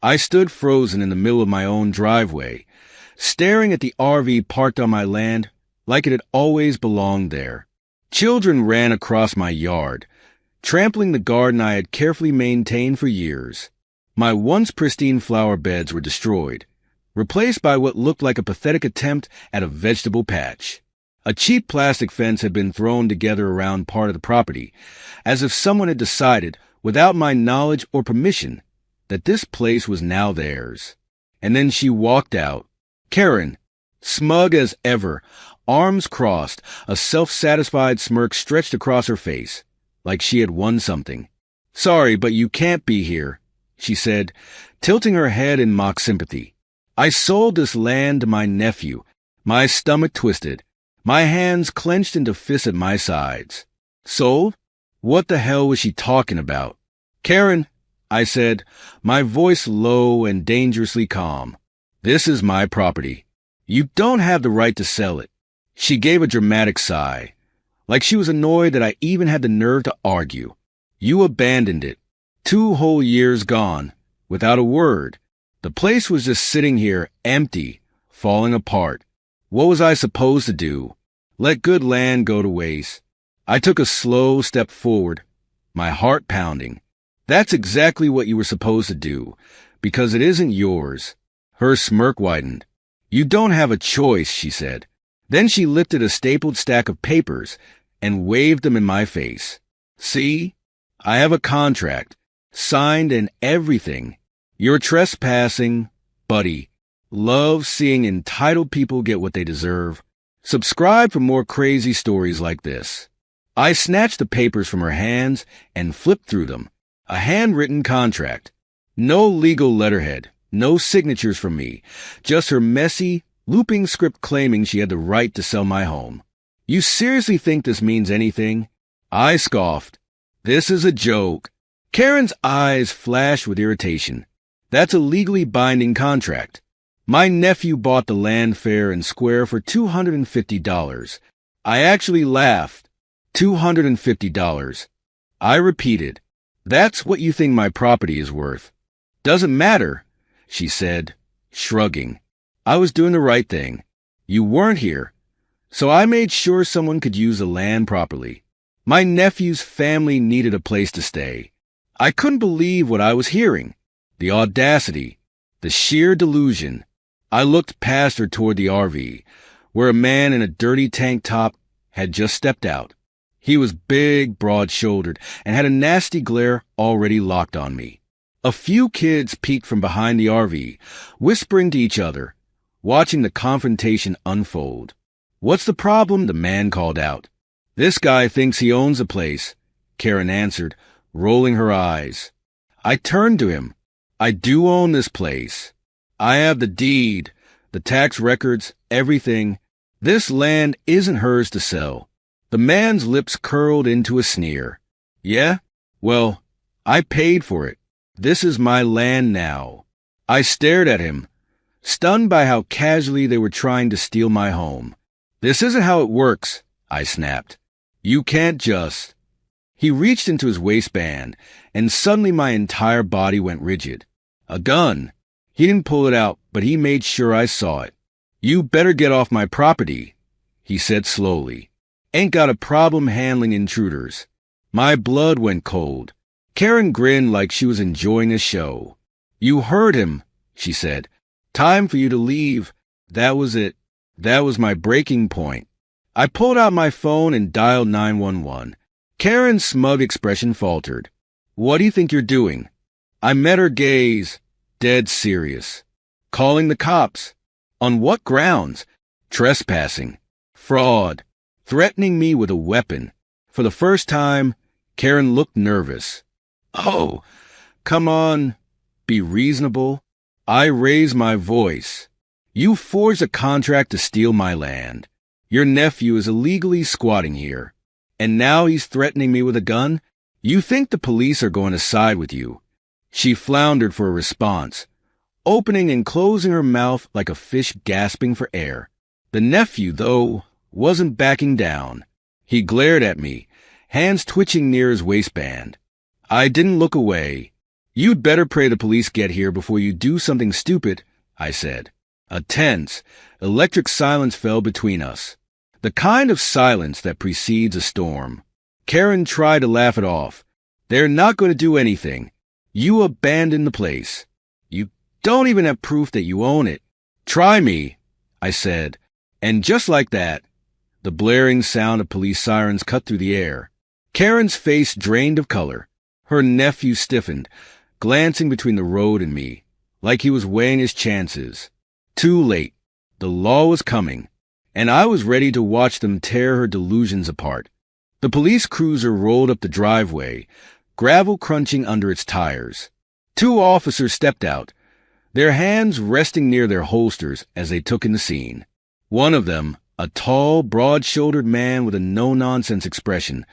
I stood frozen in the middle of my own driveway, staring at the RV parked on my land like it had always belonged there. Children ran across my yard, trampling the garden I had carefully maintained for years. My once pristine flower beds were destroyed, replaced by what looked like a pathetic attempt at a vegetable patch. A cheap plastic fence had been thrown together around part of the property, as if someone had decided, without my knowledge or permission, that this place was now theirs. And then she walked out. Karen, smug as ever, arms crossed, a self-satisfied smirk stretched across her face, like she had won something. "Sorry, but you can't be here," she said, tilting her head in mock sympathy. I sold this land to my nephew, my stomach twisted, my hands clenched into fists at my sides. Sold? What the hell was she talking about? "Karen," I said, my voice low and dangerously calm, "this is my property. You don't have the right to sell it." She gave a dramatic sigh, like she was annoyed that I even had the nerve to argue. "You abandoned it. 2 whole years gone, without a word. The place was just sitting here, empty, falling apart. What was I supposed to do? Let good land go to waste?" I took a slow step forward, my heart pounding. "That's exactly what you were supposed to do, because it isn't yours." Her smirk widened. "You don't have a choice," she said. Then she lifted a stapled stack of papers and waved them in my face. "See? I have a contract, signed and everything. You're trespassing, buddy. Love seeing entitled people get what they deserve. Subscribe for more crazy stories like this." I snatched the papers from her hands and flipped through them. A handwritten contract. No legal letterhead, no signatures from me, just her messy, looping script claiming she had the right to sell my home. "You seriously think this means anything?" I scoffed. "This is a joke." Karen's eyes flashed with irritation. "That's a legally binding contract. My nephew bought the land fair and square for $250. I actually laughed. $250. I repeated, "That's what you think my property is worth." "Doesn't matter," she said, shrugging. "I was doing the right thing. You weren't here, so I made sure someone could use the land properly. My nephew's family needed a place to stay." I couldn't believe what I was hearing. The audacity, the sheer delusion. I looked past her toward the RV, where a man in a dirty tank top had just stepped out. He was big, broad-shouldered, and had a nasty glare already locked on me. A few kids peeked from behind the RV, whispering to each other, watching the confrontation unfold. "What's the problem?" the man called out. "This guy thinks he owns the place," Karen answered, rolling her eyes. I turned to him. "I do own this place. I have the deed, the tax records, everything. This land isn't hers to sell." The man's lips curled into a sneer. "Yeah? Well, I paid for it. This is my land now." I stared at him, stunned by how casually they were trying to steal my home. "This isn't how it works," I snapped. "You can't just—" He reached into his waistband, and suddenly my entire body went rigid. A gun. He didn't pull it out, but he made sure I saw it. "You better get off my property," he said slowly. "Ain't got a problem handling intruders." My blood went cold. Karen grinned like she was enjoying a show. "You heard him," she said. "Time for you to leave." That was it. That was my breaking point. I pulled out my phone and dialed 911. Karen's smug expression faltered. "What do you think you're doing?" I met her gaze, dead serious. "Calling the cops." "On what grounds?" "Trespassing. Fraud. Threatening me with a weapon." For the first time, Karen looked nervous. "Oh, come on. Be reasonable." I raised my voice. "You forged a contract to steal my land. Your nephew is illegally squatting here. And now he's threatening me with a gun? You think the police are going to side with you?" She floundered for a response, opening and closing her mouth like a fish gasping for air. The nephew, though, wasn't backing down. He glared at me, hands twitching near his waistband. I didn't look away. You'd better pray the police get here before you do something stupid, I said. A tense, electric silence fell between us. The kind of silence that precedes a storm. Karen tried to laugh it off. They're not going to do anything. You abandoned the place. You don't even have proof that you own it. Try me, I said. And just like that, the blaring sound of police sirens cut through the air. Karen's face drained of color. Her nephew stiffened, glancing between the road and me, like he was weighing his chances. Too late. The law was coming, and I was ready to watch them tear her delusions apart. The police cruiser rolled up the driveway, gravel crunching under its tires. 2 officers stepped out, their hands resting near their holsters as they took in the scene. One of them, a tall, broad-shouldered man with a no-nonsense expression,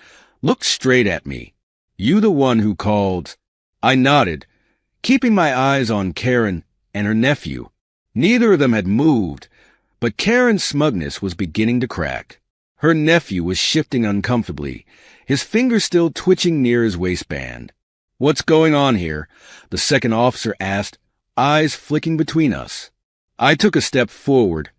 looked straight at me. You the one who called? I nodded, keeping my eyes on Karen and her nephew. Neither of them had moved, but Karen's smugness was beginning to crack. Her nephew was shifting uncomfortably, his fingers still twitching near his waistband. What's going on here? The second officer asked, eyes flicking between us. I took a step forward,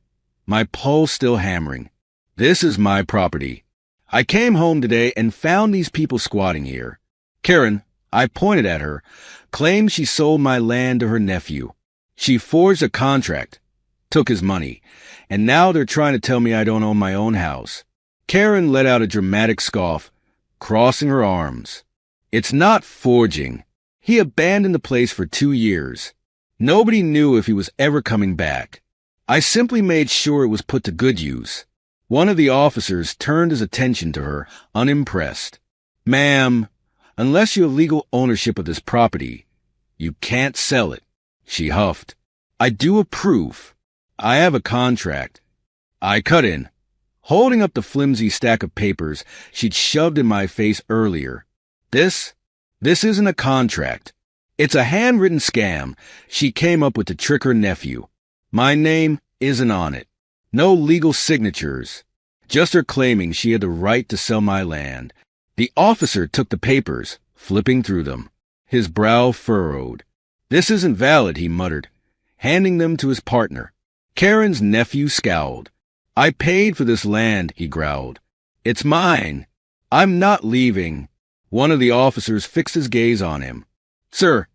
my pulse still hammering. This is my property. I came home today and found these people squatting here. Karen, I pointed at her, claimed she sold my land to her nephew. She forged a contract, took his money, and now they're trying to tell me I don't own my own house. Karen let out a dramatic scoff, crossing her arms. It's not forging. He abandoned the place for 2 years. Nobody knew if he was ever coming back. I simply made sure it was put to good use. One of the officers turned his attention to her, unimpressed. Ma'am, unless you have legal ownership of this property, you can't sell it. She huffed. I do approve. I have a contract. I cut in, holding up the flimsy stack of papers she'd shoved in my face earlier. This isn't a contract. It's a handwritten scam she came up with to trick her nephew. My name isn't on it. No legal signatures. Just her claiming she had the right to sell my land. The officer took the papers, flipping through them. His brow furrowed. This isn't valid, he muttered, handing them to his partner. Karen's nephew scowled. I paid for this land, he growled. It's mine. I'm not leaving. One of the officers fixed his gaze on him. Sir,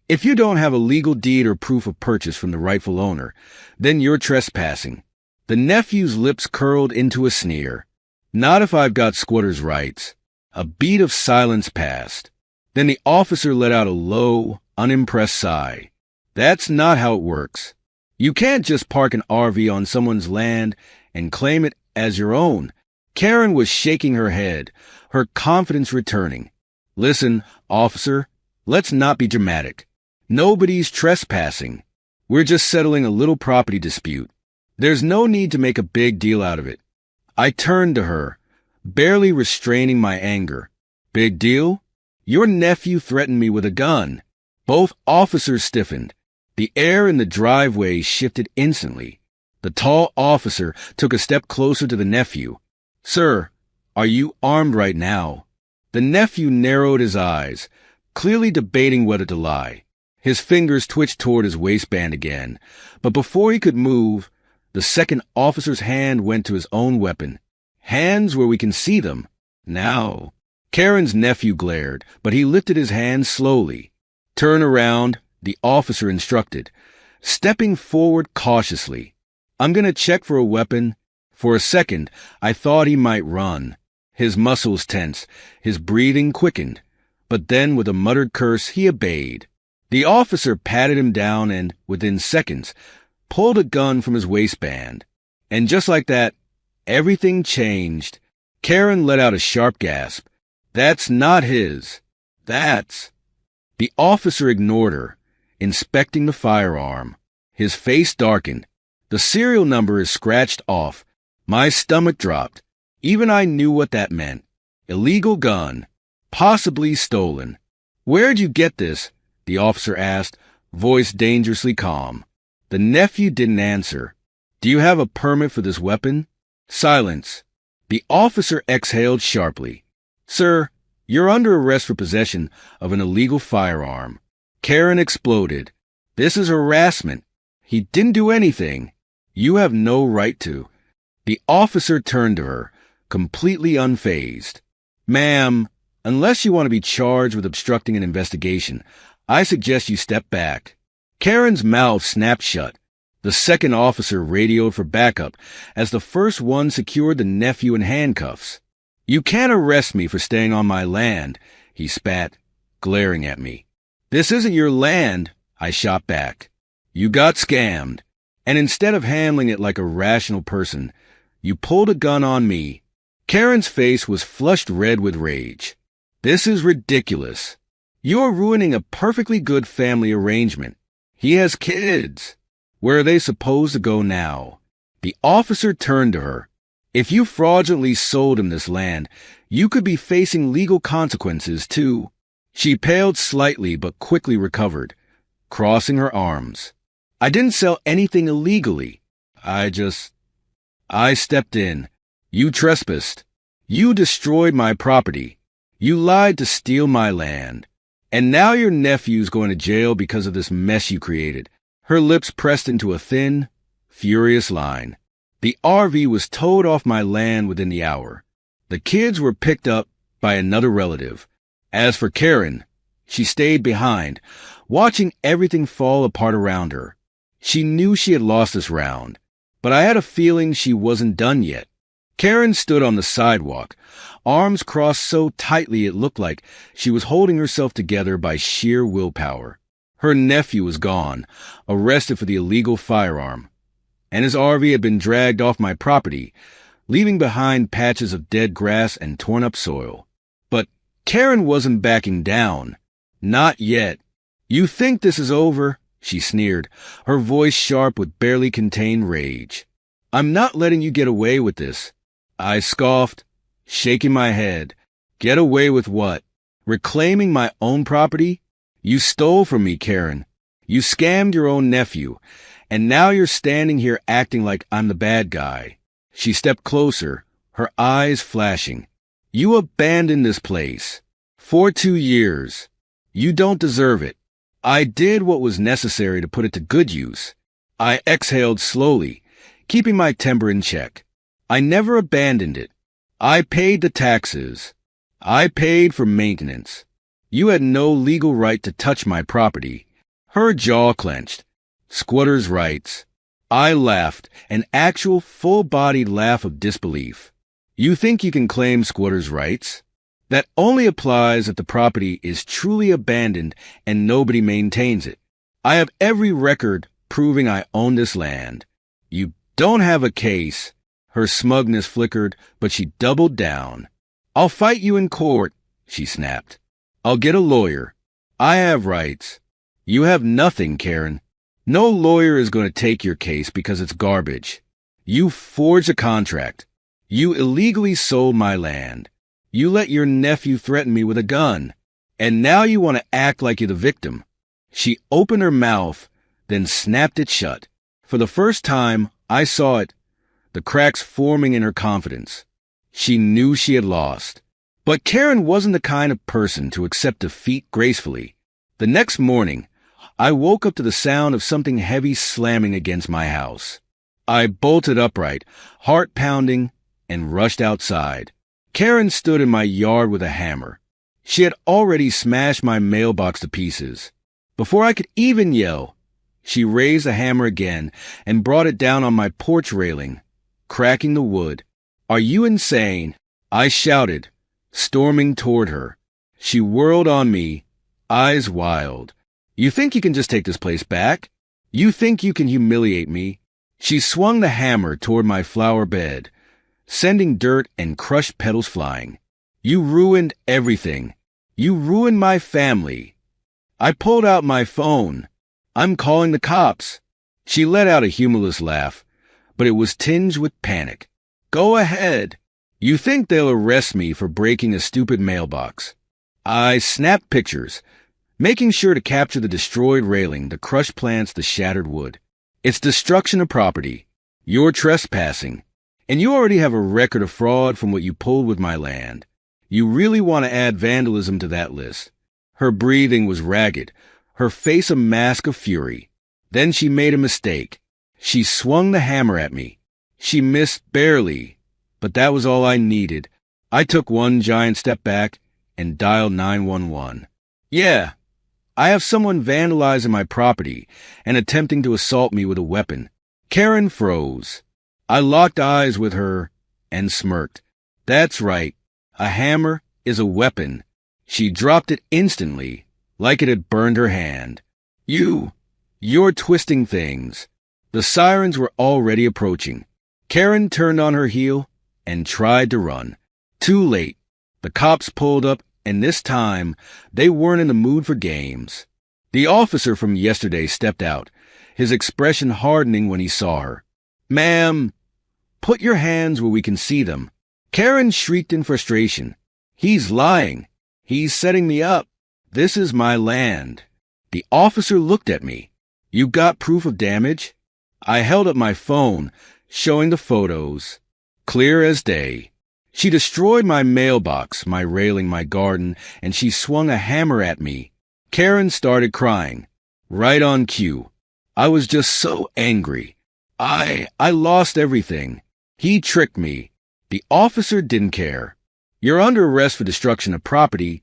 if you don't have a legal deed or proof of purchase from the rightful owner, then you're trespassing. The nephew's lips curled into a sneer. Not if I've got squatter's rights. A beat of silence passed. Then the officer let out a low, unimpressed sigh. That's not how it works. You can't just park an RV on someone's land and claim it as your own. Karen was shaking her head, her confidence returning. Listen, officer, let's not be dramatic. Nobody's trespassing. We're just settling a little property dispute. There's no need to make a big deal out of it. I turned to her, barely restraining my anger. Big deal? Your nephew threatened me with a gun. Both officers stiffened. The air in the driveway shifted instantly. The tall officer took a step closer to the nephew. Sir, are you armed right now? The nephew narrowed his eyes, clearly debating whether to lie. His fingers twitched toward his waistband again, but before he could move, the second officer's hand went to his own weapon. Hands where we can see them. Now. Karen's nephew glared, but he lifted his hand slowly. Turn around, the officer instructed, stepping forward cautiously. I'm going to check for a weapon. For a second, I thought he might run. His muscles tense, his breathing quickened. But then, with a muttered curse, he obeyed. The officer patted him down and, within seconds, pulled a gun from his waistband. And just like that, everything changed. Karen let out a sharp gasp. That's not his. That's... The officer ignored her, inspecting the firearm. His face darkened. The serial number is scratched off. My stomach dropped. Even I knew what that meant. Illegal gun. Possibly stolen. Where'd you get this? The officer asked, voice dangerously calm. The nephew didn't answer. Do you have a permit for this weapon? Silence. The officer exhaled sharply. Sir, you're under arrest for possession of an illegal firearm. Karen exploded. This is harassment. He didn't do anything. You have no right to. The officer turned to her, completely unfazed. Ma'am, unless you want to be charged with obstructing an investigation, I suggest you step back. Karen's mouth snapped shut. The second officer radioed for backup as the first one secured the nephew in handcuffs. You can't arrest me for staying on my land, he spat, glaring at me. This isn't your land, I shot back. You got scammed, and instead of handling it like a rational person, you pulled a gun on me. Karen's face was flushed red with rage. This is ridiculous. You're ruining a perfectly good family arrangement. He has kids. Where are they supposed to go now? The officer turned to her. If you fraudulently sold him this land, you could be facing legal consequences, too. She paled slightly but quickly recovered, crossing her arms. I didn't sell anything illegally. I stepped in. You trespassed. You destroyed my property. You lied to steal my land. And now your nephew's going to jail because of this mess you created. Her lips pressed into a thin, furious line. The RV was towed off my land within the hour. The kids were picked up by another relative. As for Karen, she stayed behind, watching everything fall apart around her. She knew she had lost this round, but I had a feeling she wasn't done yet. Karen stood on the sidewalk, arms crossed so tightly it looked like she was holding herself together by sheer willpower. Her nephew was gone, arrested for the illegal firearm, and his RV had been dragged off my property, leaving behind patches of dead grass and torn-up soil. But Karen wasn't backing down. Not yet. You think this is over? She sneered, her voice sharp with barely contained rage. I'm not letting you get away with this. I scoffed, shaking my head. Get away with what? Reclaiming my own property? You stole from me, Karen. You scammed your own nephew, and now you're standing here acting like I'm the bad guy. She stepped closer, her eyes flashing. You abandoned this place. For 2 years. You don't deserve it. I did what was necessary to put it to good use. I exhaled slowly, keeping my temper in check. I never abandoned it. I paid the taxes. I paid for maintenance. You had no legal right to touch my property. Her jaw clenched. Squatters' rights. I laughed, an actual full-bodied laugh of disbelief. You think you can claim squatters' rights? That only applies if the property is truly abandoned and nobody maintains it. I have every record proving I own this land. You don't have a case. Her smugness flickered, but she doubled down. I'll fight you in court, she snapped. I'll get a lawyer. I have rights. You have nothing, Karen. No lawyer is going to take your case because it's garbage. You forged a contract. You illegally sold my land. You let your nephew threaten me with a gun. And now you want to act like you're the victim. She opened her mouth, then snapped it shut. For the first time, I saw it, the cracks forming in her confidence. She knew she had lost. But Karen wasn't the kind of person to accept defeat gracefully. The next morning, I woke up to the sound of something heavy slamming against my house. I bolted upright, heart pounding, and rushed outside. Karen stood in my yard with a hammer. She had already smashed my mailbox to pieces. Before I could even yell, she raised the hammer again and brought it down on my porch railing, cracking the wood. Are you insane? I shouted, storming toward her. She whirled on me, eyes wild. You think you can just take this place back? You think you can humiliate me? She swung the hammer toward my flower bed, sending dirt and crushed petals flying. You ruined everything. You ruined my family. I pulled out my phone. I'm calling the cops. She let out a humorless laugh, but it was tinged with panic. Go ahead. You think they'll arrest me for breaking a stupid mailbox. I snapped pictures, making sure to capture the destroyed railing, the crushed plants, the shattered wood. It's destruction of property. You're trespassing. And you already have a record of fraud from what you pulled with my land. You really want to add vandalism to that list. Her breathing was ragged, her face a mask of fury. Then she made a mistake. She swung the hammer at me. She missed barely, but that was all I needed. I took one giant step back and dialed 911. Yeah, I have someone vandalizing my property and attempting to assault me with a weapon. Karen froze. I locked eyes with her and smirked. That's right. A hammer is a weapon. She dropped it instantly, like it had burned her hand. You're twisting things. The sirens were already approaching. Karen turned on her heel and tried to run. Too late. The cops pulled up, and this time, they weren't in the mood for games. The officer from yesterday stepped out, his expression hardening when he saw her. Ma'am, put your hands where we can see them. Karen shrieked in frustration. He's lying. He's setting me up. This is my land. The officer looked at me. You got proof of damage? I held up my phone, showing the photos. Clear as day. She destroyed my mailbox, my railing, my garden, and she swung a hammer at me. Karen started crying. Right on cue. I was just so angry. I lost everything. He tricked me. The officer didn't care. You're under arrest for destruction of property,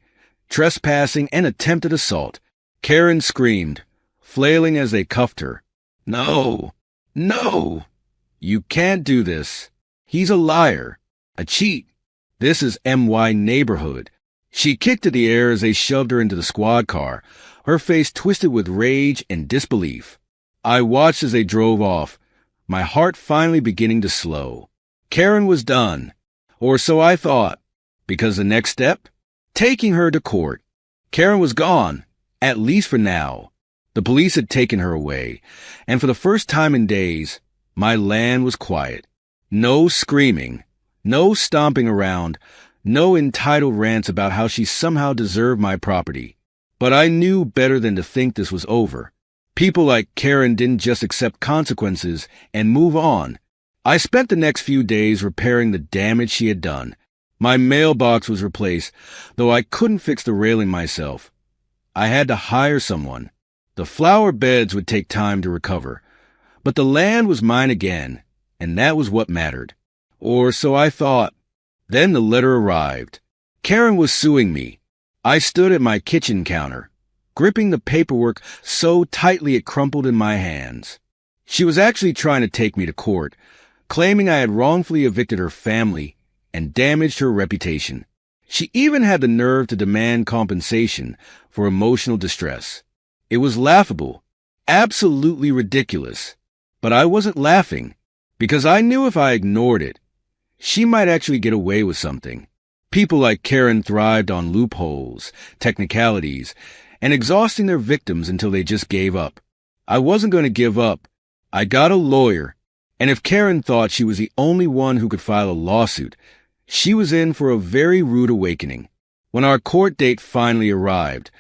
trespassing, and attempted assault. Karen screamed, flailing as they cuffed her. No. You can't do this. He's a liar. A cheat. This is MY neighborhood. She kicked at the air as they shoved her into the squad car, her face twisted with rage and disbelief. I watched as they drove off, my heart finally beginning to slow. Karen was done, or so I thought, because the next step? Taking her to court. Karen was gone, at least for now. The police had taken her away, and for the first time in days, my land was quiet. No screaming. No stomping around, no entitled rants about how she somehow deserved my property. But I knew better than to think this was over. People like Karen didn't just accept consequences and move on. I spent the next few days repairing the damage she had done. My mailbox was replaced, though I couldn't fix the railing myself. I had to hire someone. The flower beds would take time to recover. But the land was mine again, and that was what mattered. Or so I thought. Then the letter arrived. Karen was suing me. I stood at my kitchen counter, gripping the paperwork so tightly it crumpled in my hands. She was actually trying to take me to court, claiming I had wrongfully evicted her family and damaged her reputation. She even had the nerve to demand compensation for emotional distress. It was laughable, absolutely ridiculous. But I wasn't laughing, because I knew if I ignored it, she might actually get away with something. People like Karen thrived on loopholes, technicalities, and exhausting their victims until they just gave up. I wasn't going to give up. I got a lawyer, and if Karen thought she was the only one who could file a lawsuit, she was in for a very rude awakening. When our court date finally arrived,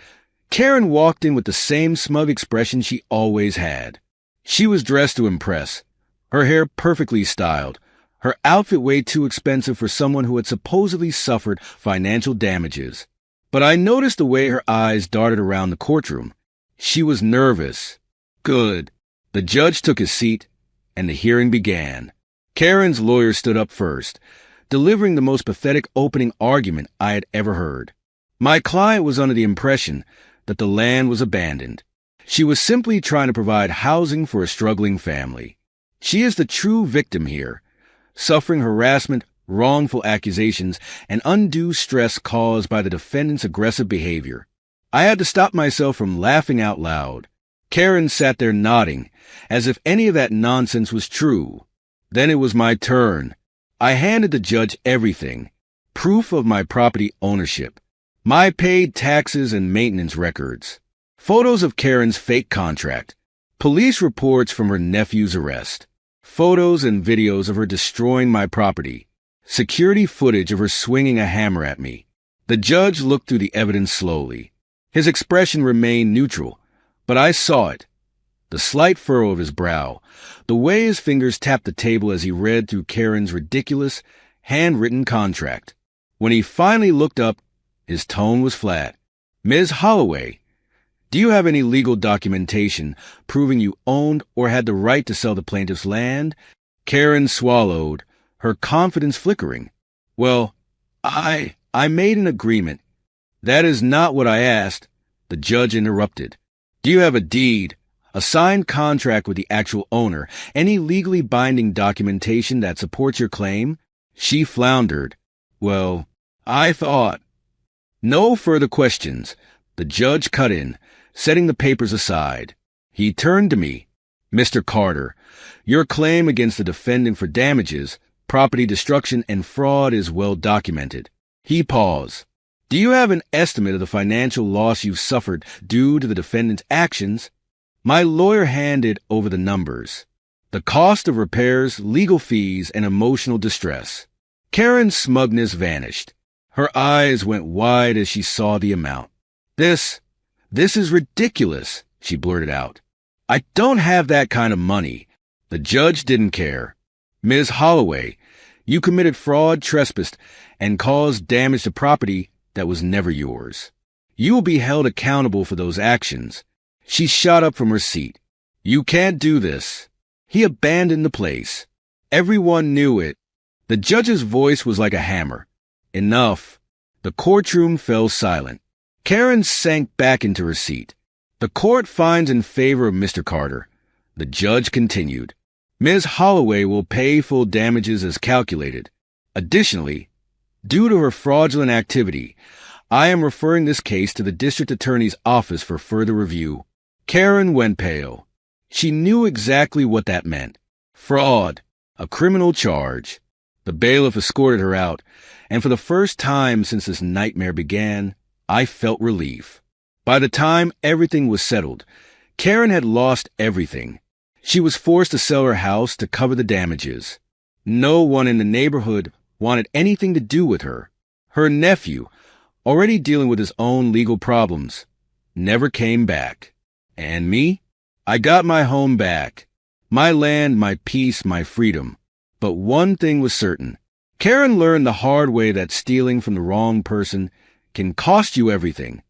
Karen walked in with the same smug expression she always had. She was dressed to impress, her hair perfectly styled, her outfit way too expensive for someone who had supposedly suffered financial damages. But I noticed the way her eyes darted around the courtroom. She was nervous. Good. The judge took his seat, and the hearing began. Karen's lawyer stood up first, delivering the most pathetic opening argument I had ever heard. My client was under the impression that the land was abandoned. She was simply trying to provide housing for a struggling family. She is the true victim here, suffering harassment, wrongful accusations, and undue stress caused by the defendant's aggressive behavior. I had to stop myself from laughing out loud. Karen sat there nodding, as if any of that nonsense was true. Then it was my turn. I handed the judge everything. Proof of my property ownership, my paid taxes and maintenance records, photos of Karen's fake contract, police reports from her nephew's arrest, photos and videos of her destroying my property, security footage of her swinging a hammer at me. The judge looked through the evidence slowly. His expression remained neutral, but I saw it. The slight furrow of his brow, the way his fingers tapped the table as he read through Karen's ridiculous, handwritten contract. When he finally looked up, his tone was flat. Ms. Holloway, Do you have any legal documentation proving you owned or had the right to sell the plaintiff's land? Karen swallowed, her confidence flickering. Well, I made an agreement. That is not what I asked. The judge interrupted. Do you have a deed, a signed contract with the actual owner, any legally binding documentation that supports your claim? She floundered. Well, I thought. No further questions. The judge cut in, setting the papers aside. He turned to me. Mr. Carter, your claim against the defendant for damages, property destruction, and fraud is well documented. He paused. Do you have an estimate of the financial loss you've suffered due to the defendant's actions? My lawyer handed over the numbers. The cost of repairs, legal fees, and emotional distress. Karen's smugness vanished. Her eyes went wide as she saw the amount. This is ridiculous, she blurted out. I don't have that kind of money. The judge didn't care. Ms. Holloway, you committed fraud, trespassed, and caused damage to property that was never yours. You will be held accountable for those actions. She shot up from her seat. You can't do this. He abandoned the place. Everyone knew it. The judge's voice was like a hammer. Enough. The courtroom fell silent. Karen sank back into her seat. The court finds in favor of Mr. Carter. The judge continued. Ms. Holloway will pay full damages as calculated. Additionally, due to her fraudulent activity, I am referring this case to the district attorney's office for further review. Karen went pale. She knew exactly what that meant. Fraud, a criminal charge. The bailiff escorted her out, and for the first time since this nightmare began, I felt relief. By the time everything was settled, Karen had lost everything. She was forced to sell her house to cover the damages. No one in the neighborhood wanted anything to do with her. Her nephew, already dealing with his own legal problems, never came back. And me? I got my home back. My land, my peace, my freedom. But one thing was certain. Karen learned the hard way that stealing from the wrong person can cost you everything.